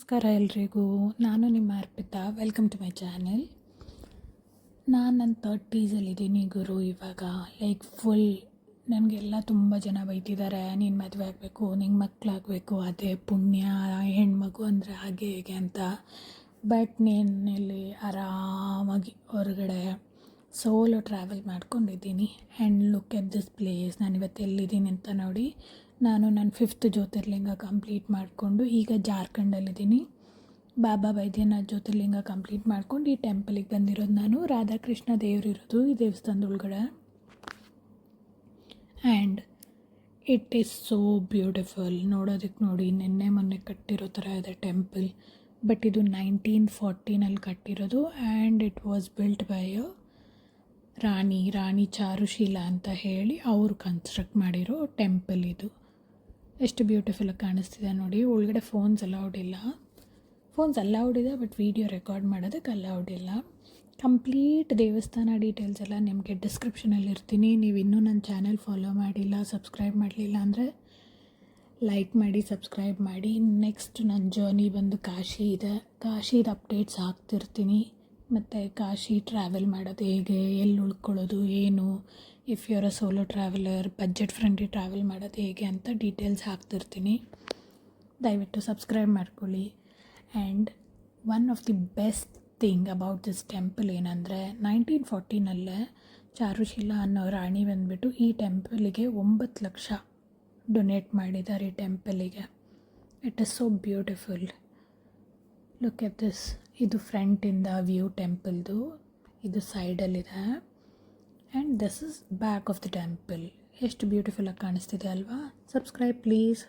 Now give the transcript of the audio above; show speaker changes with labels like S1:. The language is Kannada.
S1: ನಮಸ್ಕಾರ ಎಲ್ರಿಗೂ. ನಾನು ನಿಮ್ಮ Arpita. Welcome to my channel. ನಾನು ನನ್ನ 30ಸಲ್ಲಿದ್ದೀನಿ ಗುರು. ಇವಾಗ ಫುಲ್ ನನಗೆಲ್ಲ ತುಂಬ ಜನ ಬೈತಿದ್ದಾರೆ, ನೀನು ಮದುವೆ ಆಗಬೇಕು, ನಿಂಗೆ ಮಕ್ಕಳಾಗಬೇಕು, ಅದೇ ಪುಣ್ಯ, ಹೆಣ್ಮಗು ಅಂದರೆ ಹಾಗೆ ಹೇಗೆ ಅಂತ. ಬಟ್ ಇಲ್ಲಿ ಆರಾಮಾಗಿ ಹೊರಗಡೆ ಸೋಲೋ ಟ್ರಾವೆಲ್ ಮಾಡ್ಕೊಂಡಿದ್ದೀನಿ. And look at this place. ನಾನು ಇವತ್ತು ಎಲ್ಲಿದ್ದೀನಿ ಅಂತ ನೋಡಿ. ನಾನು ನನ್ನ 5th ಜ್ಯೋತಿರ್ಲಿಂಗ ಕಂಪ್ಲೀಟ್ ಮಾಡಿಕೊಂಡು ಈಗ ಜಾರ್ಖಂಡಲ್ಲಿದ್ದೀನಿ. ಬಾಬಾ ಬೈದ್ಯನಾಥ್ ಜ್ಯೋತಿರ್ಲಿಂಗ ಕಂಪ್ಲೀಟ್ ಮಾಡ್ಕೊಂಡು ಈ ಟೆಂಪಲಿಗೆ ಬಂದಿರೋದು. ನಾನು ರಾಧಾಕೃಷ್ಣ ದೇವರಿರೋದು ಈ ದೇವಸ್ಥಾನದ ಒಳಗಡೆ. And it is so beautiful. ನೋಡೋದಕ್ಕೆ ನೋಡಿ, ನಿನ್ನೆ ಮೊನ್ನೆ ಕಟ್ಟಿರೋ ಥರ ಇದೆ ಟೆಂಪಲ್. ಬಟ್ ಇದು 1914 ಕಟ್ಟಿರೋದು. And it was built by Rani Charusheela ಅಂತ ಹೇಳಿ ಅವರು ಕನ್ಸ್ಟ್ರಕ್ಟ್ ಮಾಡಿರೋ ಟೆಂಪಲ್ ಇದು. ಎಷ್ಟು ಬ್ಯೂಟಿಫುಲ್ಲಾಗಿ ಕಾಣಿಸ್ತಿದೆ ನೋಡಿ. ಒಳಗಡೆ ಫೋನ್ಸ್ ಅಲೌಡ್ ಇದೆ, ಬಟ್ ವಿಡಿಯೋ ರೆಕಾರ್ಡ್ ಮಾಡೋದಕ್ಕೆ ಅಲೌಡ್ ಇಲ್ಲ. ಕಂಪ್ಲೀಟ್ ದೇವಸ್ಥಾನ ಡೀಟೇಲ್ಸ್ ಎಲ್ಲ ನಿಮಗೆ ಡಿಸ್ಕ್ರಿಪ್ಷನಲ್ಲಿ ಇರ್ತೀನಿ. ನೀವು ಇನ್ನೂ ನನ್ನ ಚಾನೆಲ್ ಫಾಲೋ ಮಾಡಿಲ್ಲ, ಸಬ್ಸ್ಕ್ರೈಬ್ ಮಾಡಲಿಲ್ಲ ಅಂದರೆ ಲೈಕ್ ಮಾಡಿ, ಸಬ್ಸ್ಕ್ರೈಬ್ ಮಾಡಿ. ನೆಕ್ಸ್ಟ್ ನನ್ನ ಜರ್ನಿ ಬಂದು ಕಾಶಿ ಇದೆ. ಕಾಶಿದ ಅಪ್ಡೇಟ್ಸ್ ಹಾಕ್ತಿರ್ತೀನಿ. ಮತ್ತು ಕಾಶಿ ಟ್ರಾವೆಲ್ ಮಾಡೋದು ಹೇಗೆ, ಎಲ್ಲಿ ಉಳ್ಕೊಳ್ಳೋದು, ಏನು, if you are a solo traveller, budget friendly travel ಮಾಡೋದು ಹೇಗೆ ಅಂತ ಡೀಟೇಲ್ಸ್ ಹಾಕ್ತಿರ್ತೀನಿ. ದಯವಿಟ್ಟು ಸಬ್ಸ್ಕ್ರೈಬ್ ಮಾಡ್ಕೊಳ್ಳಿ. And one of the best thing about this temple ಏನಂದರೆ 1914 ಚಾರುಶೀಲ ಅನ್ನೋ ರಾಣಿ ಬಂದುಬಿಟ್ಟು ಈ ಟೆಂಪಲಿಗೆ 9 ಲಕ್ಷ ಡೊನೇಟ್ ಮಾಡಿದ್ದಾರೆ ಈ ಟೆಂಪಲಿಗೆ. It is so beautiful. Look at this. ಇದು ಫ್ರಂಟಿಂದ ವ್ಯೂ ಟೆಂಪಲ್ದು, ಇದು ಸೈಡಲ್ಲಿದೆ. And this is back of the temple. ಎಷ್ಟು ಬ್ಯೂಟಿಫುಲ್ಲಾಗಿ ಕಾಣಿಸ್ತಿದೆ ಅಲ್ವಾ? Subscribe please.